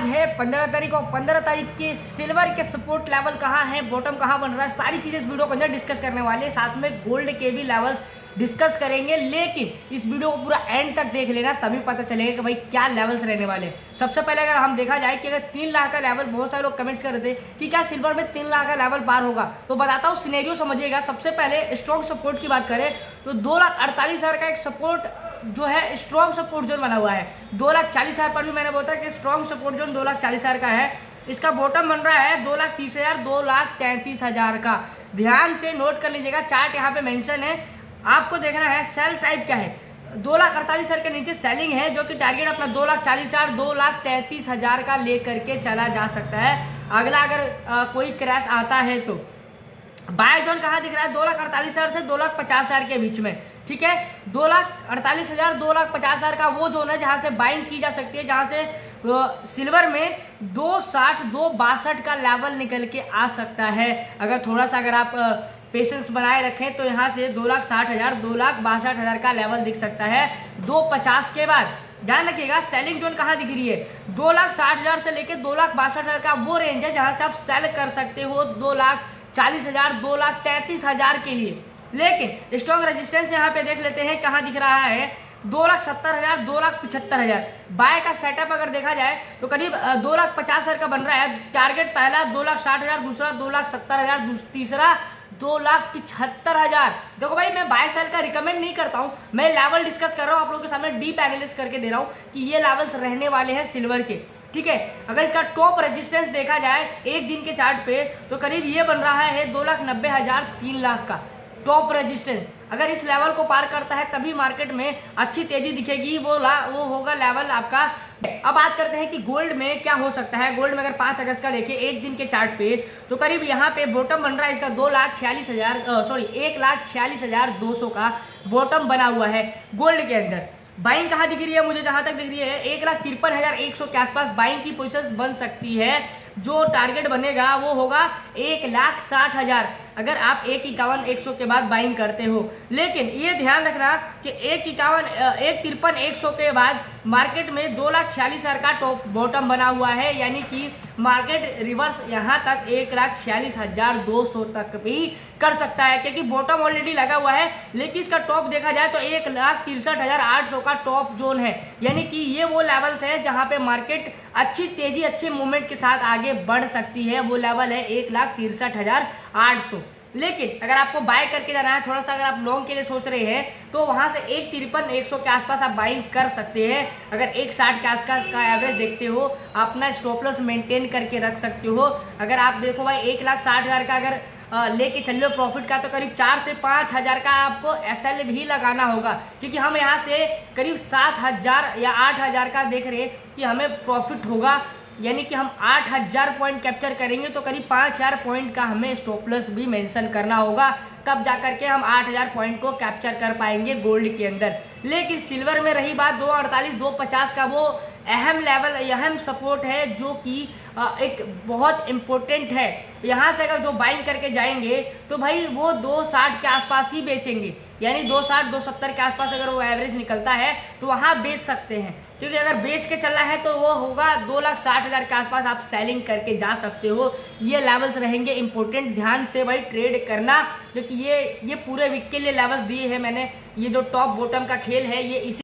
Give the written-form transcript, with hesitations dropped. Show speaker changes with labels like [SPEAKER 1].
[SPEAKER 1] है 15 तारीख और 15 तारीख के सिल्वर के सपोर्ट लेवल कहाँ है, बॉटम कहाँ बन रहा है, सारी चीज़ें इस वीडियो के अंदर डिस्कस करने वाले हैं। साथ में गोल्ड के भी लेवल्स डिस्कस करेंगे, लेकिन इस वीडियो को पूरा एंड तक देख लेना, तभी पता चलेगा कि भाई क्या लेवल्स रहने वाले हैं। सबसे पहले अगर हम देखा जाए कि अगर 3 लाख का लेवल, बहुत सारे लोग कमेंट्स कर रहे थे कि क्या सिल्वर में 3 लाख का लेवल पार होगा, तो बताता हूँ सिनेरियो समझिएगा। सबसे पहले स्ट्रॉन्ग सपोर्ट की बात करें तो 2,48,000 का एक सपोर्ट जो है स्ट्रॉन्ग सपोर्ट जोन बना हुआ है। 2,40,000 पर भी मैंने बोला कि स्ट्रॉन्ग सपोर्ट जोन 2,40,000 का है। इसका बॉटम बन रहा है 2,30,000, 2,33,000 का। ध्यान से नोट कर लीजिएगा, चार्ट यहाँ पे मेंशन है, आपको देखना है सेल टाइप क्या है। 2,48,000 के नीचे सेलिंग है, जो कि टारगेट अपना 2,40,000, 2,33,000 का लेकर के चला जा सकता है। अगला अगर कोई क्रैश आता है तो बाय जोन कहाँ दिख रहा है, 2,48,000 से 2,50,000 के बीच में। ठीक है, 2,48,000, 2,50,000 का वो जोन है जहाँ से बाइंग की जा सकती है, जहाँ से सिल्वर में 2,60, 2,62 का लेवल निकल के आ सकता है। अगर थोड़ा सा अगर आप पेशेंस बनाए रखें तो यहाँ से 2,60,000, 2,62,000 का लेवल दिख सकता है 2,50 के बाद। ध्यान रखिएगा सेलिंग जोन कहाँ दिख रही है, 2,60,000 से लेकर 2,62,000 का वो रेंज है जहाँ से आप सेल कर सकते हो 2,40,000, 2,33,000 के लिए। लेकिन स्ट्रॉन्ग रेजिस्टेंस यहाँ पे देख लेते हैं कहाँ दिख रहा है, 2,70,000, 2,75,000। बाय का सेटअप अगर देखा जाए तो करीब 2,50,000 का बन रहा है। टारगेट पहला 2,60,000, दूसरा 2,70,000, तीसरा 2,75,000। देखो भाई, मैं बाय सेल का रिकमेंड नहीं करता हूँ, मैं लेवल डिस्कस कर रहा हूँ, आप लोगों के सामने डीप एनालिसिस करके दे रहा हूँ कि ये लेवल्स रहने वाले हैं सिल्वर के। ठीक है, अगर इसका टॉप रेजिस्टेंस देखा जाए एक दिन के चार्ट पे तो करीब ये बन रहा है 2,90,000, 3 लाख का टॉप रेजिस्टेंस। अगर इस लेवल को पार करता है तभी मार्केट में अच्छी तेजी दिखेगी, वो होगा लेवल आपका। अब बात करते हैं कि गोल्ड में क्या हो सकता है। गोल्ड में अगर 5 अगस्त का देखें एक दिन के चार्ट पे तो करीब यहाँ पे बॉटम बन रहा है इसका 1,46,200 का बॉटम बना हुआ है गोल्ड के अंदर। बाइंग कहाँ दिख रही है, मुझे जहां तक दिख रही है 1,53,100 के आसपास बाइंग की पोजीशंस बन सकती है। जो टारगेट बनेगा वो होगा 1,60,000 अगर आप 1,51,100 के बाद बाइंग करते हो। लेकिन ये ध्यान रखना कि 1,53,100 के बाद मार्केट में 2,46,000 का टॉप बॉटम बना हुआ है, यानी कि मार्केट रिवर्स यहाँ तक 1,46,200 तक भी कर सकता है, क्योंकि बॉटम ऑलरेडी लगा हुआ है। लेकिन इसका टॉप देखा जाए तो 1,63,800 का टॉप जोन है, यानी कि ये वो लेवल्स है जहाँ पे मार्केट अच्छी तेजी, अच्छे मूवमेंट के साथ आगे बढ़ सकती है। वो लेवल है 1,63,800। लेकिन अगर आपको बाय करके जाना है, थोड़ा सा अगर आप लॉन्ग के लिए सोच रहे हैं तो वहां से 1,53,100 के आसपास आप बाइंग कर सकते हैं। अगर 1,60 के आसपास का एवरेज देखते हो, अपना स्टॉप लॉस मेंटेन करके रख सकते हो। अगर आप देखो भाई 1,60,000 का अगर लेके चल लो प्रॉफिट का, तो करीब 4 से 5,000 का आपको एसएल भी लगाना होगा, क्योंकि हम यहाँ से करीब 7,000 या 8,000 का देख रहे हैं कि हमें प्रॉफिट होगा, यानी कि हम 8,000 पॉइंट कैप्चर करेंगे तो करीब 5,000 पॉइंट का हमें स्टॉप लॉस भी मेंशन करना होगा, तब जाकर के हम 8,000 पॉइंट को कैप्चर कर पाएंगे गोल्ड के अंदर। लेकिन सिल्वर में रही बात 2,48, 2,50 का वो अहम लेवल, अहम सपोर्ट है जो कि एक बहुत इम्पोर्टेंट है। यहाँ से अगर जो बाइंग करके जाएंगे तो भाई वो 2,60 के आसपास ही बेचेंगे, यानी 2,60, 2,70 के आसपास अगर वो एवरेज निकलता है तो वहाँ बेच सकते हैं, क्योंकि अगर बेच के चलना है तो वो होगा 2,60,000 के आसपास आप सेलिंग करके जा सकते हो। ये लेवल्स रहेंगे इंपॉर्टेंट, ध्यान से भाई ट्रेड करना, क्योंकि ये पूरे वीक के लिए लेवल्स दिए हैं मैंने। ये जो टॉप बॉटम का खेल है ये इसी